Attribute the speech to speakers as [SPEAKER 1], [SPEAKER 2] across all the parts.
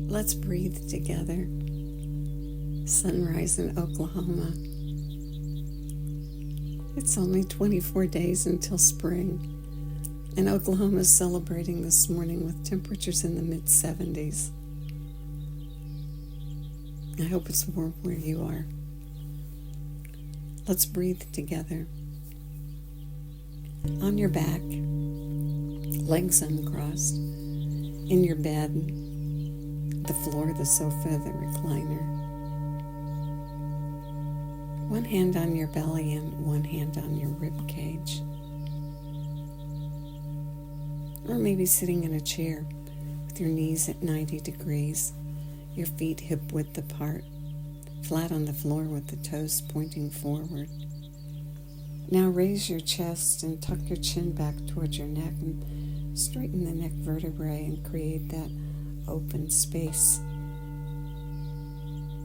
[SPEAKER 1] Let's breathe together. Sunrise in Oklahoma. It's only 24 days until spring, and Oklahoma is celebrating this morning with temperatures in the mid-70s. I hope it's warm where you are. Let's breathe together. On your back, legs uncrossed, in your bed, the floor, the sofa, the recliner. One hand on your belly and one hand on your rib cage. Or maybe sitting in a chair with your knees at 90 degrees, your feet hip-width apart, flat on the floor with the toes pointing forward. Now raise your chest and tuck your chin back towards your neck and straighten the neck vertebrae and create that open space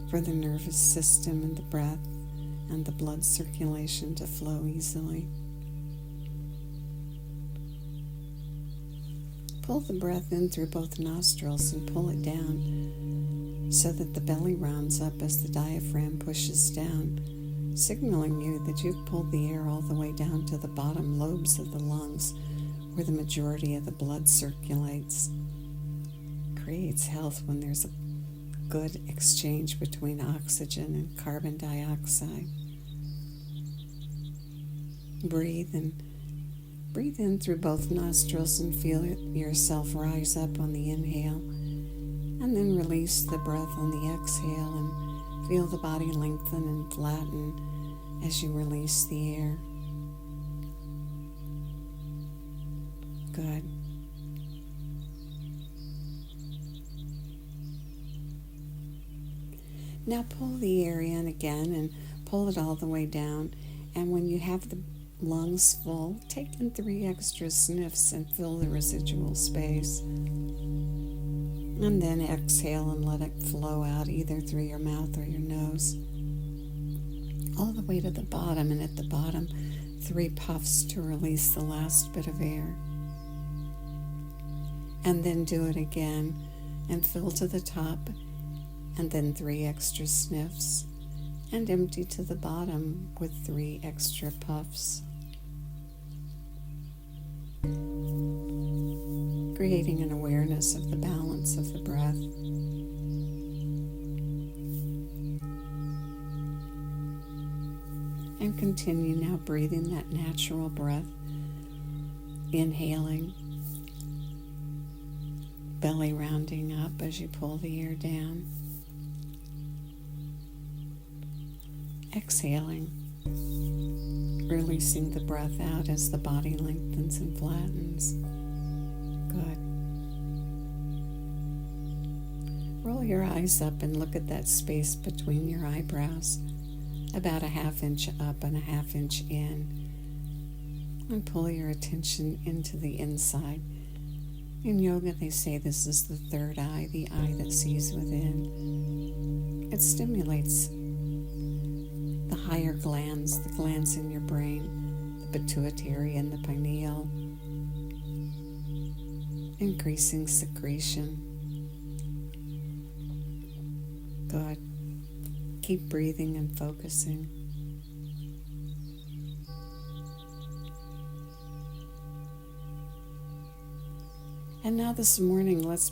[SPEAKER 1] for the nervous system and the breath and the blood circulation to flow easily. Pull the breath in through both nostrils and pull it down so that the belly rounds up as the diaphragm pushes down, signaling you that you've pulled the air all the way down to the bottom lobes of the lungs where the majority of the blood circulates. Creates health when there's a good exchange between oxygen and carbon dioxide. Breathe in through both nostrils and feel yourself rise up on the inhale, and then release the breath on the exhale and feel the body lengthen and flatten as you release the air. Good. Now pull the air in again and pull it all the way down, and when you have the lungs full, take in 3 extra sniffs and fill the residual space. And then exhale and let it flow out either through your mouth or your nose. All the way to the bottom, and at the bottom, 3 puffs to release the last bit of air. And then do it again and fill to the top, and then 3 extra sniffs, and empty to the bottom with 3 extra puffs. Creating an awareness of the balance of the breath. And continue now breathing that natural breath, inhaling, belly rounding up as you pull the air down. Exhaling, releasing the breath out as the body lengthens and flattens. Good. Roll your eyes up and look at that space between your eyebrows, about a 1/2 inch up and a 1/2 inch in. And pull your attention into the inside. In yoga, they say this is the third eye, the eye that sees within. It stimulates the higher glands, the glands in your brain, the pituitary and the pineal, increasing secretion. Good. Keep breathing and focusing. And now this morning, let's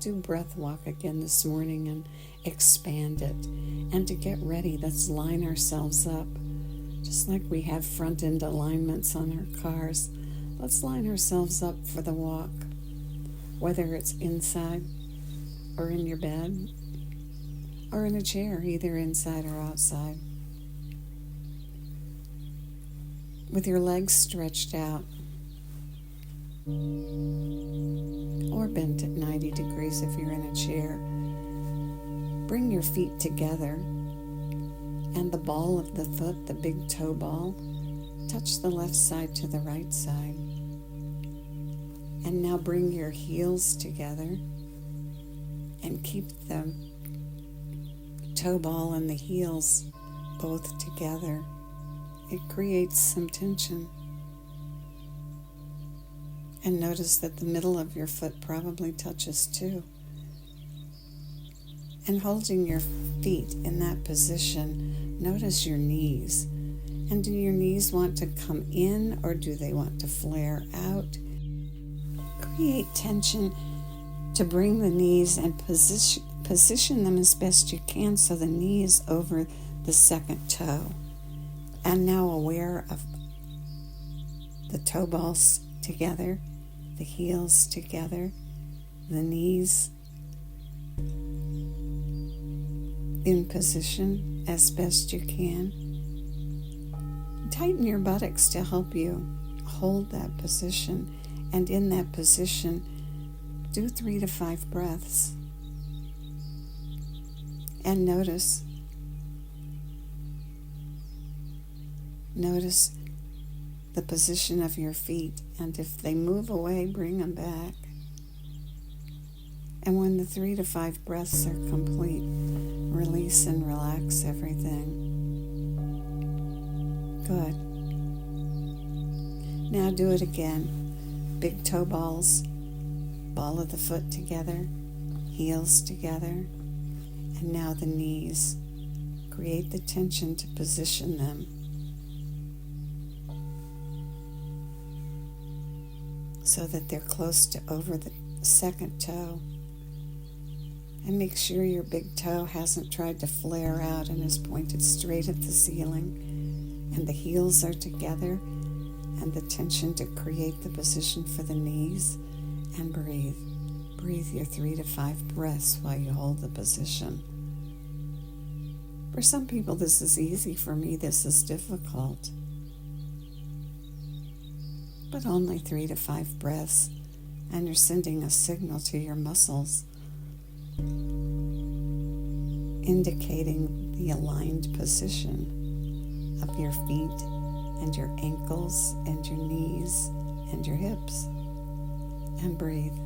[SPEAKER 1] do breath walk again this morning and expand it. And to get ready, let's line ourselves up. Just like we have front end alignments on our cars, let's line ourselves up for the walk, whether it's inside or in your bed or in a chair, either inside or outside. With your legs stretched out or bent at 90 degrees if you're in a chair. Bring your feet together and the ball of the foot, the big toe ball, touch the left side to the right side. And now bring your heels together and keep the toe ball and the heels both together. It creates some tension. And notice that the middle of your foot probably touches too. And holding your feet in that position, notice your knees. And do your knees want to come in or do they want to flare out? Create tension to bring the knees and position them as best you can so the knee is over the second toe. And now aware of the toe balls together, the heels together, the knees in position as best you can. Tighten your buttocks to help you hold that position. And in that position, do 3 to 5 breaths. And notice the position of your feet. And if they move away, bring them back. And when the 3 to 5 breaths are complete, release and relax everything. Good. Now do it again. Big toe balls, ball of the foot together, heels together, and now the knees. Create the tension to position them. So that they're close to over the second toe. And make sure your big toe hasn't tried to flare out and is pointed straight at the ceiling. And the heels are together, and the tension to create the position for the knees. And breathe. Breathe your 3 to 5 breaths while you hold the position. For some people this is easy. For me this is difficult. But only 3 to 5 breaths, and you're sending a signal to your muscles, indicating the aligned position of your feet and your ankles and your knees and your hips. And breathe.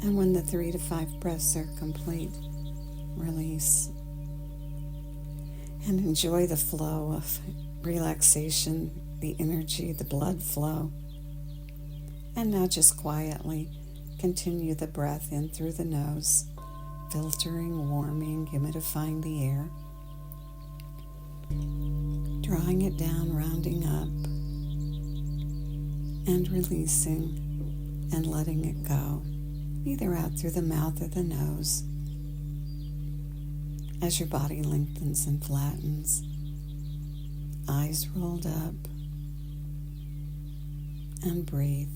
[SPEAKER 1] And when the 3 to 5 breaths are complete, release. And enjoy the flow of relaxation, the energy, the blood flow. And now just quietly continue the breath in through the nose, filtering, warming, humidifying the air. Drawing it down, rounding up, and releasing and letting it go, either out through the mouth or the nose, as your body lengthens and flattens, eyes rolled up, and breathe.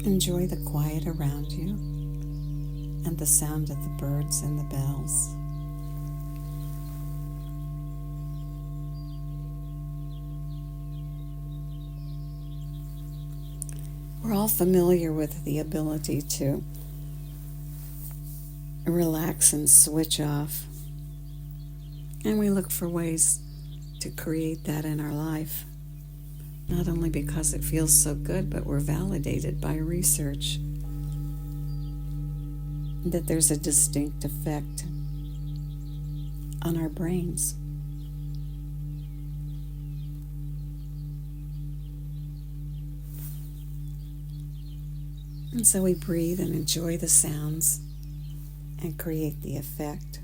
[SPEAKER 1] Enjoy the quiet around you and the sound of the birds and the bells. We're all familiar with the ability to relax and switch off. And we look for ways to create that in our life. Not only because it feels so good, but we're validated by research that there's a distinct effect on our brains. And so we breathe and enjoy the sounds and create the effect.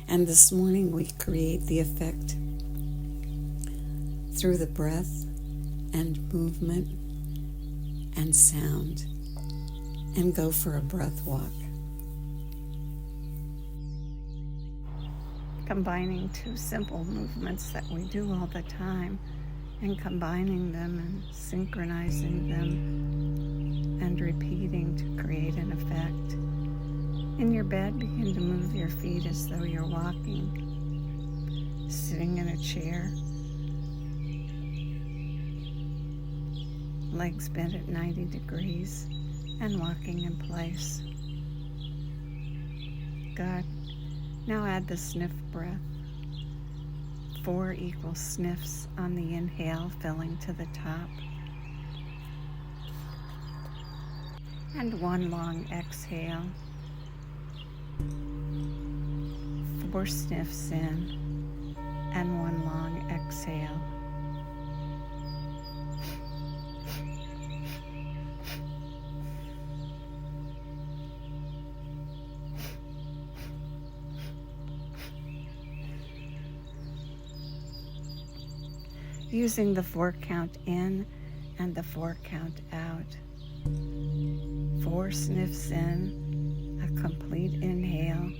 [SPEAKER 1] And this morning we create the effect through the breath and movement and sound, and go for a breath walk. Combining two simple movements that we do all the time, and combining them and synchronizing them and repeating to create an effect. In your bed, begin to move your feet as though you're walking, sitting in a chair, legs bent at 90 degrees, and walking in place. Good. Now add the sniff breath. 4 equal sniffs on the inhale, filling to the top. And 1 long exhale. 4 sniffs in and 1 long exhale. Using the 4 count in and the 4 count out. 4 sniffs in, a complete inhale,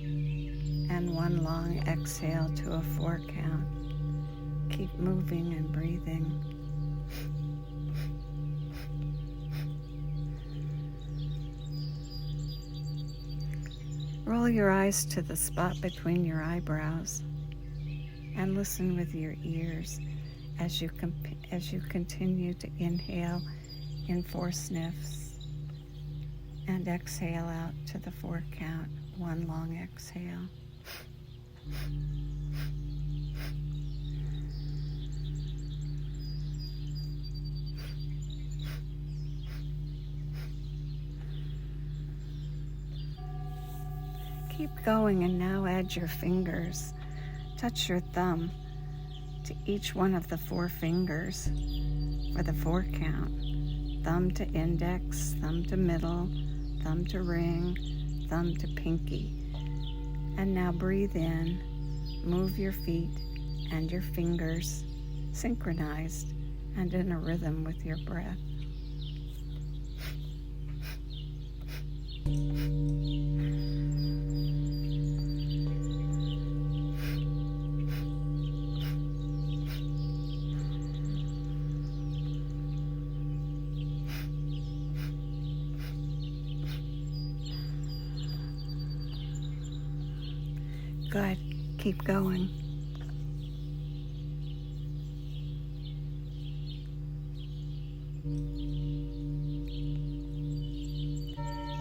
[SPEAKER 1] and 1 long exhale to a 4 count. Keep moving and breathing. Roll your eyes to the spot between your eyebrows and listen with your ears as you continue to inhale in 4 sniffs and exhale out to the 4 count, 1 long exhale. Keep going, and now add your fingers. Touch your thumb to each one of the 4 fingers for the 4 count. Thumb to index, thumb to middle, thumb to ring, thumb to pinky. And now breathe in, move your feet and your fingers synchronized and in a rhythm with your breath. Good. Keep going.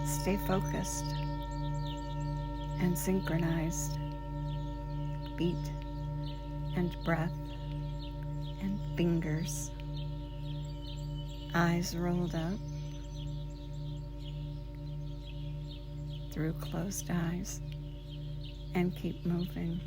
[SPEAKER 1] Stay focused and synchronized. Beat and breath and fingers. Eyes rolled up through closed eyes. And keep moving.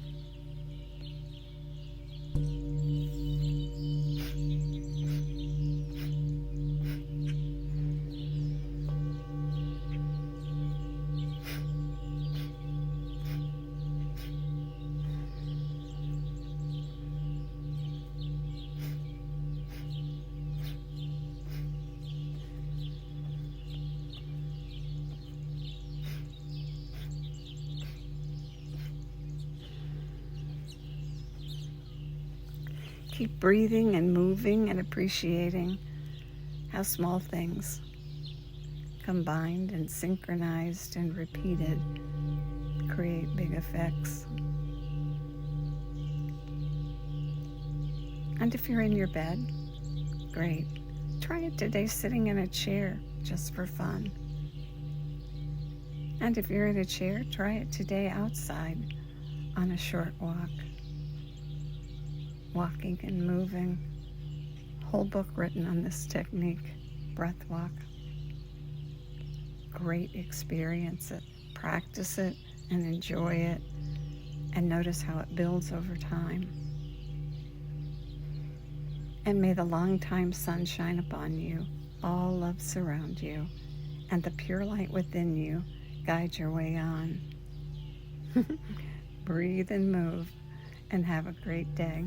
[SPEAKER 1] Keep breathing and moving and appreciating how small things, combined and synchronized and repeated, create big effects. And if you're in your bed, great. Try it today sitting in a chair just for fun. And if you're in a chair, try it today outside on a short walk. Walking and moving. Whole book written on this technique, breath walk. Great experience it. Practice it and enjoy it, and notice how it builds over time. And may the long-time sun shine upon you, all love surround you, and the pure light within you guide your way on. Breathe and move, and have a great day.